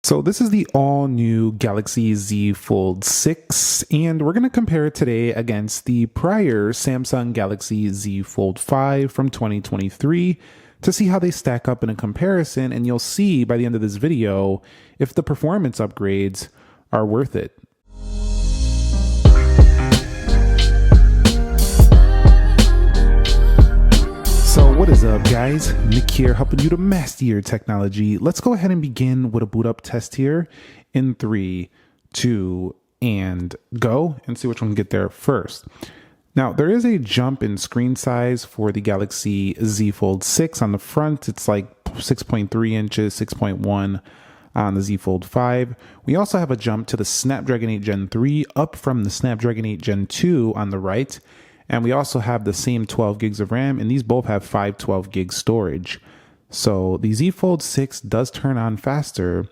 So this is the all-new Galaxy Z Fold 6, and we're going to compare it today against the prior Samsung Galaxy Z Fold 5 from 2023 to see how they stack up in a comparison, and you'll see by the end of this video if the performance upgrades are worth it. So what is up, guys? Nick here, helping you to master your technology. Let's go ahead and begin with a boot up test here in 3, 2, and go, and see which one can get there first. Now, there is a jump in screen size for the Galaxy Z Fold 6. On the front, it's like 6.3 inches, 6.1 on the Z Fold 5. We also have a jump to the Snapdragon 8 Gen 3 up from the Snapdragon 8 Gen 2 on the right. And we also have the same 12 gigs of RAM, and these both have 512 gig storage. So the Z Fold 6 does turn on faster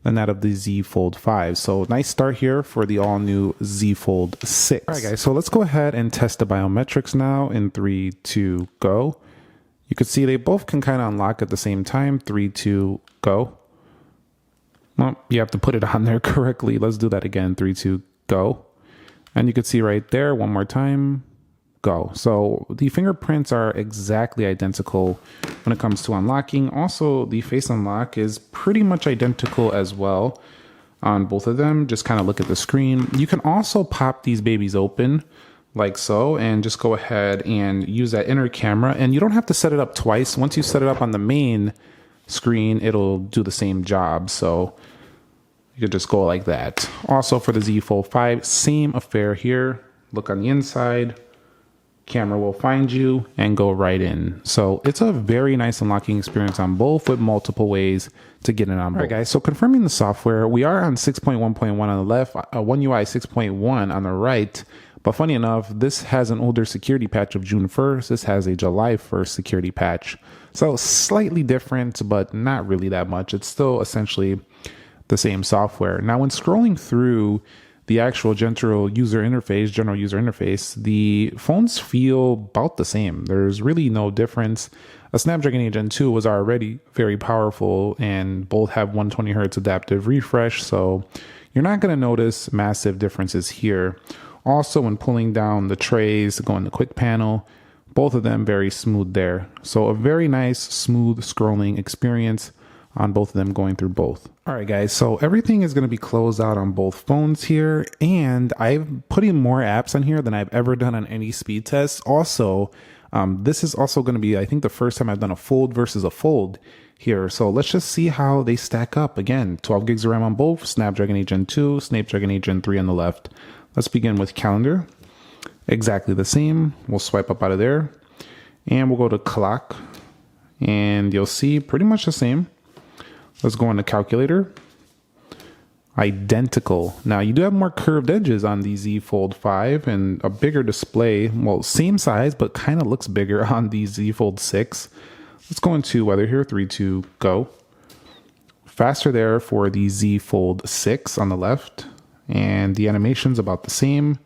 than that of the Z Fold 5. So nice start here for the all new Z Fold 6. All right, guys, so let's go ahead and test the biometrics now in 3, 2, go. You can see they both can kind of unlock at the same time. 3, 2, go. Well, you have to put it on there correctly. Let's do that again. 3, 2, go. And you can see right there, one more time. Go. So the fingerprints are exactly identical when it comes to unlocking. Also, the face unlock is pretty much identical as well on both of them. Just kind of look at the screen. You can also pop these babies open like so and just go ahead and use that inner camera, and you don't have to set it up twice. Once you set it up on the main screen, it'll do the same job. So you could just go like that. Also for the Z Fold 5, same affair here. Look on the inside. Camera will find you and go right in. So it's a very nice unlocking experience on both with multiple ways to get it on both. All right, guys, so confirming the software, we are on 6.1.1 on the left, One UI 6.1 on the right. But funny enough, this has an older security patch of June 1st. This has a July 1st security patch. So slightly different, but not really that much. It's still essentially the same software. Now, when scrolling through the actual general user interface, the phones feel about the same. There's really no difference. A Snapdragon 8 Gen 2 was already very powerful, and both have 120 Hz adaptive refresh, so you're not going to notice massive differences here. Also, when pulling down the trays, going to quick panel, both of them very smooth there. So a very nice, smooth scrolling experience on both of them going through both. All right, guys, so everything is going to be closed out on both phones here, and I've put in more apps on here than I've ever done on any speed test. Also, this is also going to be, I think, the first time I've done a fold versus a fold here. So let's just see how they stack up. Again, 12 gigs of RAM on both, Snapdragon 8 Gen 2, Snapdragon 8 Gen 3 on the left. Let's begin with calendar. Exactly the same. We'll swipe up out of there, and we'll go to clock, and you'll see pretty much the same. Let's go on to calculator. Identical. Now, you do have more curved edges on the Z Fold 5 and a bigger display. Well, same size, but kind of looks bigger on the Z Fold 6. Let's go into weather here. 3, 2, go. Faster there for the Z Fold 6 on the left. And the animation's about the same.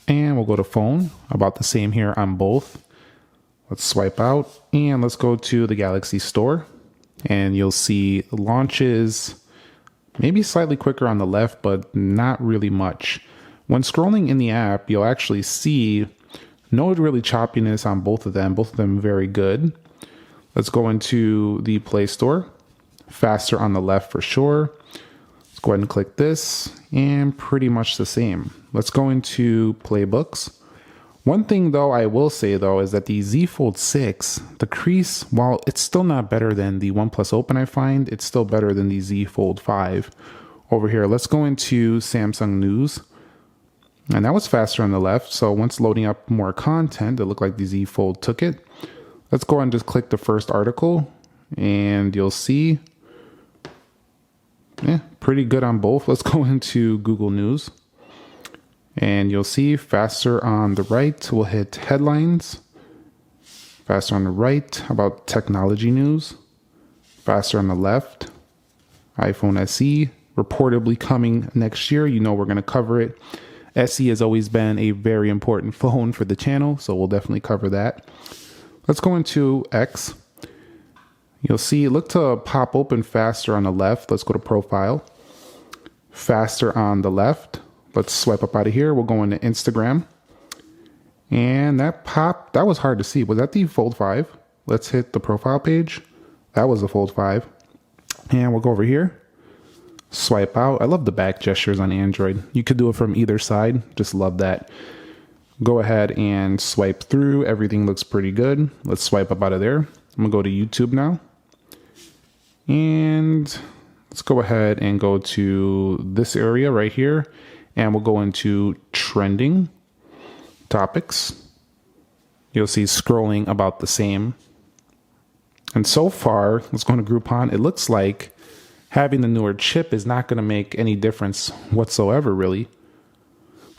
And we'll go to phone. About the same here on both. Let's swipe out. And let's go to the Galaxy Store. And you'll see launches maybe slightly quicker on the left, but not really much. When scrolling in the app, you'll actually see no really choppiness on both of them very good. Let's go into the Play Store. Faster on the left for sure. Let's go ahead and click this, and pretty much the same. Let's go into Playbooks. One thing though I will say though is that the Z Fold 6, the crease, while it's still not better than the OnePlus Open, I find it's still better than the Z Fold 5. Over here, let's go into Samsung News, and that was faster on the left. So once loading up more content, it looked like the Z Fold took it. Let's go and just click the first article, and you'll see, pretty good on both. Let's go into Google News. And you'll see faster on the right, we'll hit headlines. Faster on the right, about technology news. Faster on the left, iPhone SE, reportedly coming next year. You know we're going to cover it. SE has always been a very important phone for the channel, so we'll definitely cover that. Let's go into X. You'll see, look to pop open faster on the left. Let's go to profile. Faster on the left. Let's swipe up out of here. We'll go into Instagram. And that was hard to see. Was that the Fold 5? Let's hit the profile page. That was the Fold 5. And we'll go over here. Swipe out. I love the back gestures on Android. You could do it from either side. Just love that. Go ahead and swipe through. Everything looks pretty good. Let's swipe up out of there. I'm going to go to YouTube now. And let's go ahead and go to this area right here. And we'll go into trending topics. You'll see scrolling about the same. And so far, let's go into Groupon. It looks like having the newer chip is not going to make any difference whatsoever, really.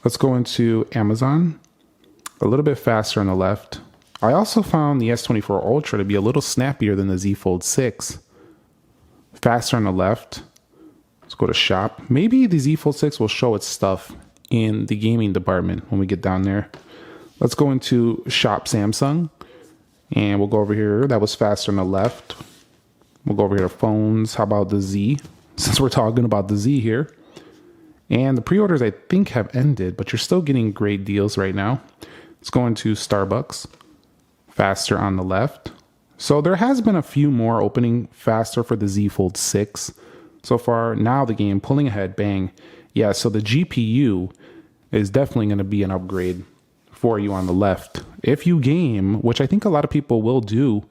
Let's go into Amazon. A little bit faster on the left. I also found the S24 Ultra to be a little snappier than the Z Fold 6. Faster on the left. Let's go to shop. Maybe the Z Fold 6 will show its stuff in the gaming department when we get down there. Let's go into shop Samsung. And we'll go over here. That was faster on the left. We'll go over here to phones. How about the Z? Since we're talking about the Z here. And the pre-orders I think have ended, but you're still getting great deals right now. Let's go into Starbucks. Faster on the left. So there has been a few more opening faster for the Z Fold 6 so far. Now the game pulling ahead, bang. Yeah, so the GPU is definitely going to be an upgrade for you on the left. If you game, which I think a lot of people will do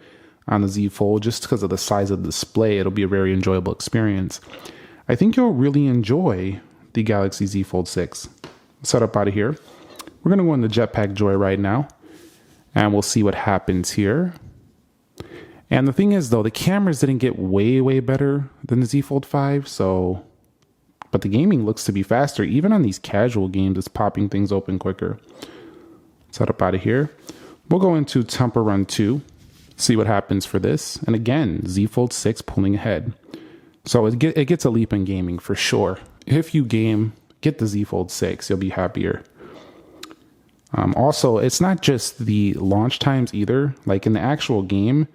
on the Z Fold just because of the size of the display, it'll be a very enjoyable experience. I think you'll really enjoy the Galaxy Z Fold 6. Set up out of here. We're going to go into Jetpack Joy right now, and we'll see what happens here. And the thing is, though, the cameras didn't get way better than the Z Fold 5, but the gaming looks to be faster. Even on these casual games, it's popping things open quicker. Set up out of here. We'll go into Temple Run 2, see what happens for this. And again, Z Fold 6 pulling ahead. So it gets a leap in gaming for sure. If you game, get the Z Fold 6, you'll be happier. Also, it's not just the launch times either. Like in the actual game,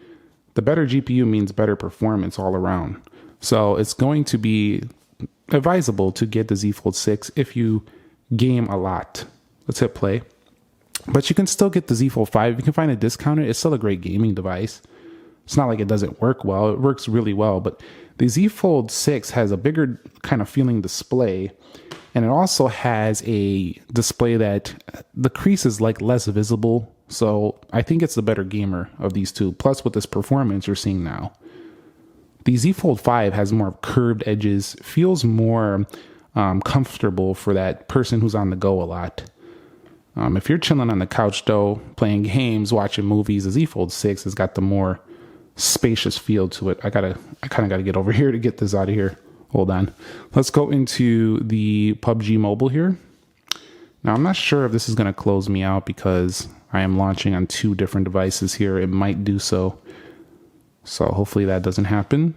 the better GPU means better performance all around. So it's going to be advisable to get the Z Fold 6 if you game a lot. Let's hit play. But you can still get the Z Fold 5. If you can find a discounted, it's still a great gaming device. It's not like it doesn't work well. It works really well. But the Z Fold 6 has a bigger kind of feeling display. And it also has a display that the crease is like less visible. So I think it's the better gamer of these two. Plus with this performance you're seeing now. The Z Fold 5 has more curved edges. Feels more comfortable for that person who's on the go a lot. If you're chilling on the couch though, playing games, watching movies, the Z Fold 6 has got the more spacious feel to it. I kind of gotta get over here to get this out of here. Hold on. Let's go into the PUBG Mobile here. Now I'm not sure if this is gonna close me out because I am launching on 2 different devices here. It might do so. So hopefully that doesn't happen.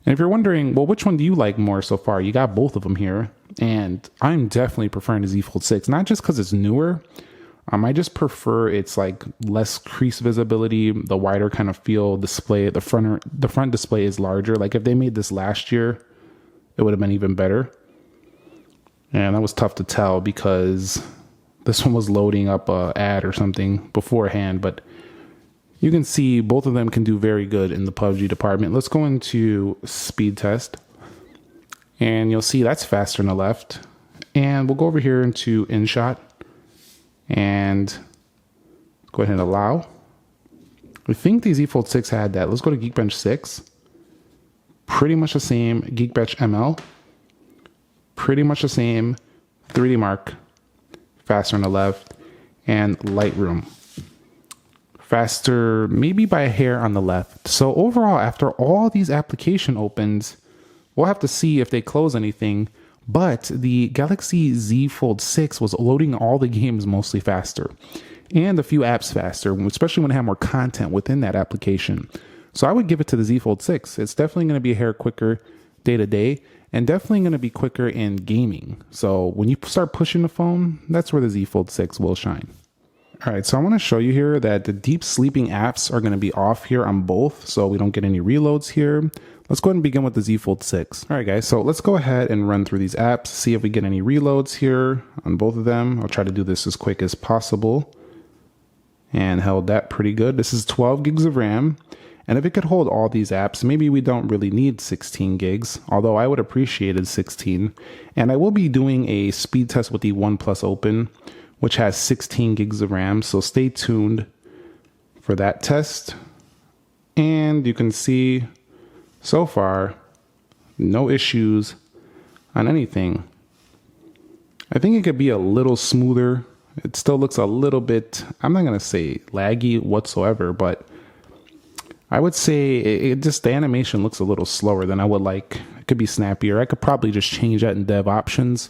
And if you're wondering, well, which one do you like more so far? You got both of them here. And I'm definitely preferring the Z Fold 6, not just because it's newer. I just prefer it's like less crease visibility, the wider kind of feel display. The front display is larger. Like if they made this last year, it would have been even better. And that was tough to tell because this one was loading up a ad or something beforehand. But you can see both of them can do very good in the PUBG department. Let's go into speed test. And you'll see that's faster on the left. And we'll go over here into InShot. And go ahead and allow. I think the Z Fold 6 had that. Let's go to Geekbench 6. Pretty much the same. Geekbench ML. Pretty much the same. 3D Mark. Faster on the left. And Lightroom. Faster maybe by a hair on the left. So overall, after all these application opens, we'll have to see if they close anything. But the Galaxy Z Fold 6 was loading all the games mostly faster and a few apps faster, especially when it had more content within that application. So I would give it to the Z Fold 6. It's definitely going to be a hair quicker day to day and definitely going to be quicker in gaming. So when you start pushing the phone, that's where the Z Fold 6 will shine. All right, so I want to show you here that the deep sleeping apps are going to be off here on both, so we don't get any reloads here. Let's go ahead and begin with the Z Fold 6. All right, guys, so let's go ahead and run through these apps, see if we get any reloads here on both of them. I'll try to do this as quick as possible. And held that pretty good. This is 12 gigs of RAM. And if it could hold all these apps, maybe we don't really need 16 gigs, although I would appreciate it 16. And I will be doing a speed test with the OnePlus Open, which has 16 gigs of RAM. So stay tuned for that test. And you can see so far, no issues on anything. I think it could be a little smoother. It still looks a little bit, I'm not going to say laggy whatsoever, but I would say it just, the animation looks a little slower than I would like. It could be snappier. I could probably just change that in dev options.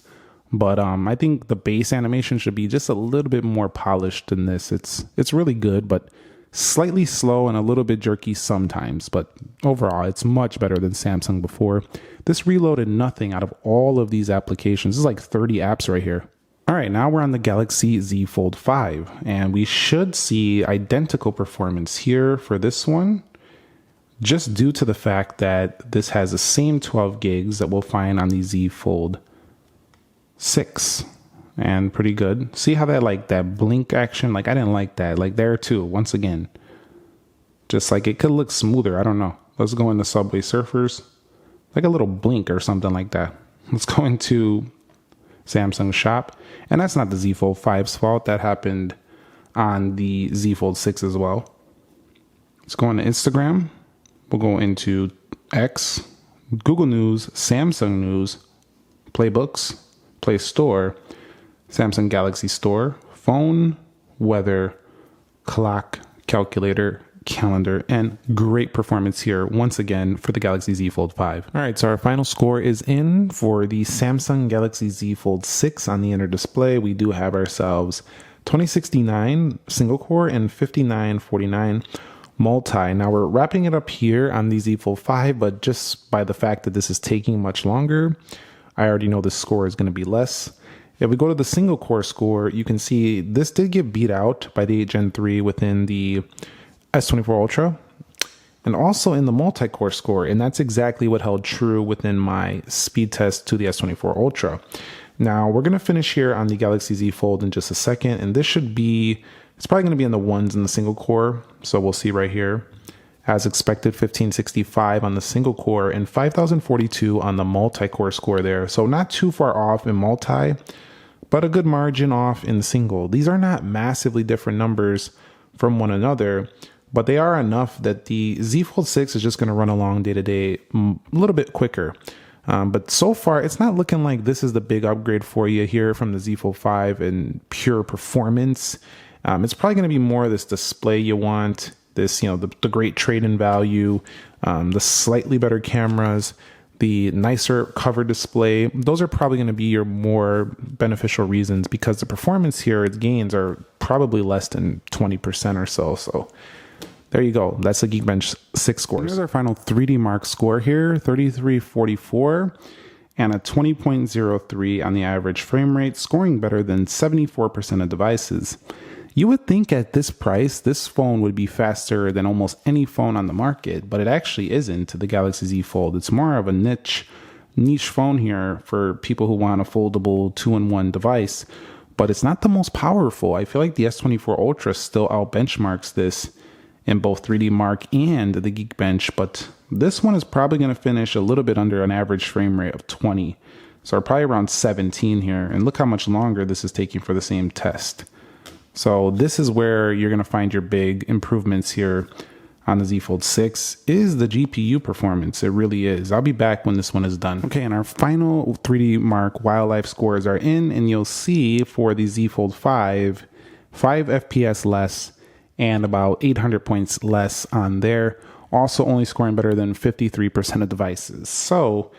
But I think the base animation should be just a little bit more polished than this. It's really good, but slightly slow and a little bit jerky sometimes. But overall, it's much better than Samsung before. This reloaded nothing out of all of these applications. This is like 30 apps right here. All right, now we're on the Galaxy Z Fold 5, and we should see identical performance here for this one, just due to the fact that this has the same 12 gigs that we'll find on the Z Fold 6, and pretty good. See how that blink action, like I didn't like that, like there too, once again, just like it could look smoother. I don't know. Let's go into Subway Surfers, like a little blink or something like that. Let's go into Samsung Shop, and that's not the Z Fold 5's fault. That happened on the Z Fold 6 as well. Let's go into Instagram. We'll go into X, Google News, Samsung News, Playbooks, Play Store, Samsung Galaxy Store, phone, weather, clock, calculator, calendar, and great performance here once again for the Galaxy Z Fold 5. All right, so our final score is in for the Samsung Galaxy Z Fold 6 on the inner display. We do have ourselves 2069 single core and 5949 multi. Now we're wrapping it up here on the Z Fold 5, but just by the fact that this is taking much longer, I already know the score is going to be less. If we go to the single core score, you can see this did get beat out by the 8 Gen 3 within the S24 Ultra and also in the multi-core score, and that's exactly what held true within my speed test to the S24 Ultra. Now we're going to finish here on the Galaxy Z Fold in just a second, and this should be, it's probably going to be in the ones in the single core, so we'll see right here. As expected, 1565 on the single core and 5042 on the multi-core score there. So not too far off in multi, but a good margin off in single. These are not massively different numbers from one another, but they are enough that the Z Fold 6 is just going to run along day to day a little bit quicker. But so far, it's not looking like this is the big upgrade for you here from the Z Fold 5 in pure performance. It's probably going to be more this display you want, this, the great trade-in value, the slightly better cameras, the nicer cover display. Those are probably going to be your more beneficial reasons, because the performance here, its gains are probably less than 20% or so. So there you go. That's the Geekbench 6 scores. Here's our final 3D Mark score here, 3344 and a 20.03 on the average frame rate, scoring better than 74% of devices. You would think at this price, this phone would be faster than almost any phone on the market, but it actually isn't. The Galaxy Z Fold, it's more of a niche phone here for people who want a foldable 2-in-1 device, but it's not the most powerful. I feel like the S24 Ultra still out benchmarks this in both 3D Mark and the Geekbench, but this one is probably going to finish a little bit under an average frame rate of 20. So we're probably around 17 here, and look how much longer this is taking for the same test. So this is where you're going to find your big improvements here on the Z Fold 6 is the GPU performance. It really is. I'll be back when this one is done. Okay, and our final 3D Mark wildlife scores are in, and you'll see for the Z Fold 5, 5 FPS less and about 800 points less on there. Also only scoring better than 53% of devices. So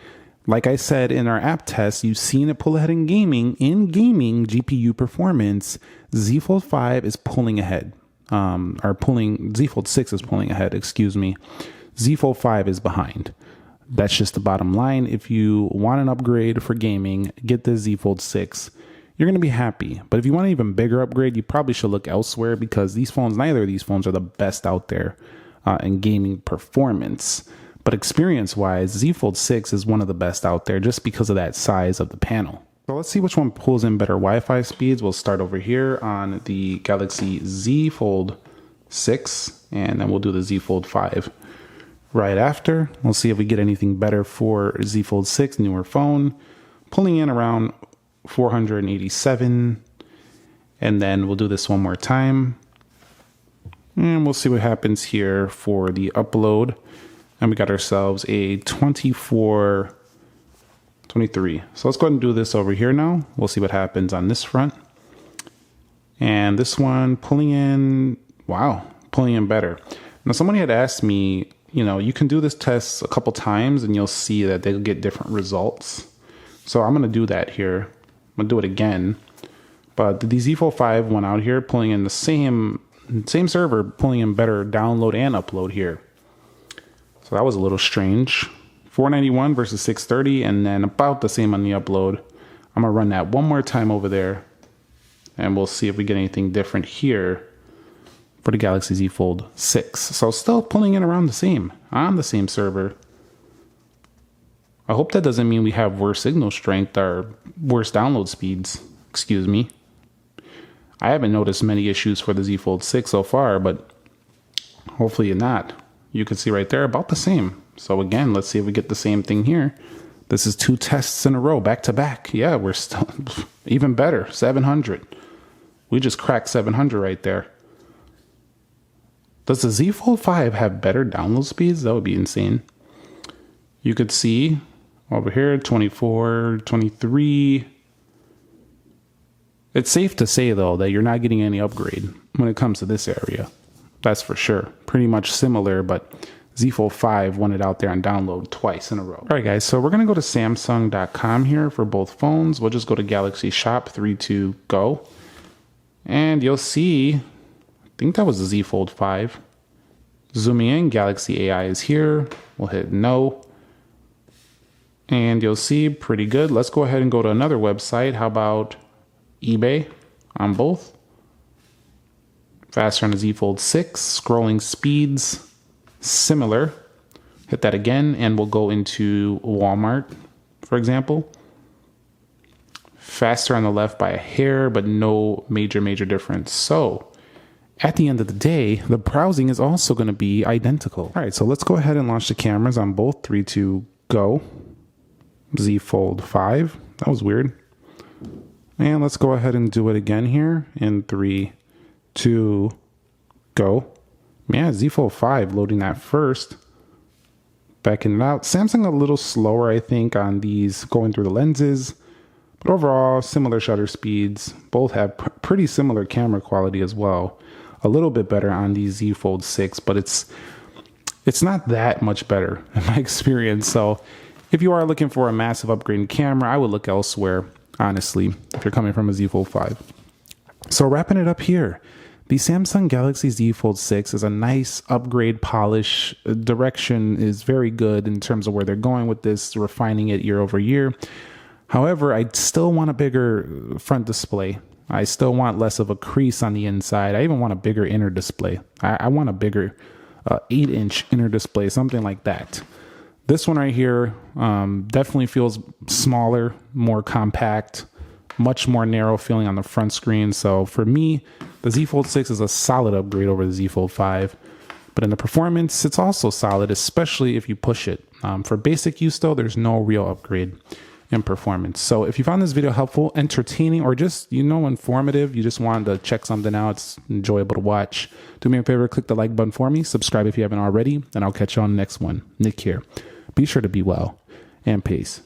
like I said in our app test, you've seen it pull ahead in gaming. In gaming GPU performance, Z Fold 5 is pulling ahead. Z Fold 6 is pulling ahead, excuse me. Z Fold 5 is behind. That's just the bottom line. If you want an upgrade for gaming, get the Z Fold 6. you're going to be happy. But if you want an even bigger upgrade, you probably should look elsewhere, because these phones, neither of these phones are the best out there in gaming performance. But experience-wise, Z Fold 6 is one of the best out there just because of that size of the panel. So let's see which one pulls in better Wi-Fi speeds. We'll start over here on the Galaxy Z Fold 6, and then we'll do the Z Fold 5 right after. We'll see if we get anything better for Z Fold 6, newer phone, pulling in around 487. And then we'll do this one more time, and we'll see what happens here for the upload. And we got ourselves a 2423. So let's go ahead and do this over here now. We'll see what happens on this front. And this one pulling in, wow, pulling in better. Now somebody had asked me, you know, you can do this test a couple times and you'll see that they'll get different results. So I'm going to do that here. I'm going to do it again. But the Z Fold 5 went out here pulling in the same server, pulling in better download and upload here. So that was a little strange. 491 versus 630, and then about the same on the upload. I'm gonna run that one more time over there, and we'll see if we get anything different here for the Galaxy Z Fold 6. So still pulling in around the same, on the same server. I hope that doesn't mean we have worse signal strength or worse download speeds. Excuse me. I haven't noticed many issues for the Z Fold 6 so far, but hopefully not. You can see right there about the same. So again, let's see if we get the same thing here. This is 2 tests in a row, back to back. Yeah, we're still even better, 700. We just cracked 700 right there. Does the Z Fold 5 have better download speeds? That would be insane. You could see over here, 24, 23. It's safe to say, though, that you're not getting any upgrade when it comes to this area. That's for sure. Pretty much similar, but Z Fold 5 won it out there on download twice in a row. All right, guys, so we're going to go to Samsung.com here for both phones. We'll just go to Galaxy Shop 3.2 Go. And you'll see, I think that was the Z Fold 5. Zooming in, Galaxy AI is here. We'll hit no. And you'll see pretty good. Let's go ahead and go to another website. How about eBay on both? Faster on the Z Fold 6, scrolling speeds similar. Hit that again, and we'll go into Walmart, for example. Faster on the left by a hair, but no major difference. So at the end of the day, the browsing is also going to be identical. All right, so let's go ahead and launch the cameras on both 3.2 Go, Z Fold 5. That was weird. And let's go ahead and do it again here in 3, 2, go. Yeah, Z Fold 5 loading that first. Backing it out. Samsung a little slower, I think, on these going through the lenses. But overall, similar shutter speeds. Both have pretty similar camera quality as well. A little bit better on the Z Fold 6, but it's not that much better in my experience. So if you are looking for a massive upgrade in camera, I would look elsewhere, honestly, if you're coming from a Z Fold 5. So wrapping it up here. The Samsung Galaxy Z Fold 6 is a nice upgrade, polish. Direction is very good in terms of where they're going with this, refining it year over year. However, I still want a bigger front display. I still want less of a crease on the inside. I even want a bigger inner display. I want a bigger 8-inch inner display, something like that. This one right here definitely feels smaller, more compact, much more narrow feeling on the front screen. So for me, the Z Fold 6 is a solid upgrade over the Z Fold 5. But in the performance, it's also solid, especially if you push it. For basic use, though, there's no real upgrade in performance. So if you found this video helpful, entertaining, or just, informative, you just wanted to check something out, it's enjoyable to watch, do me a favor, click the like button for me, subscribe if you haven't already, and I'll catch you on the next one. Nick here. Be sure to be well, and peace.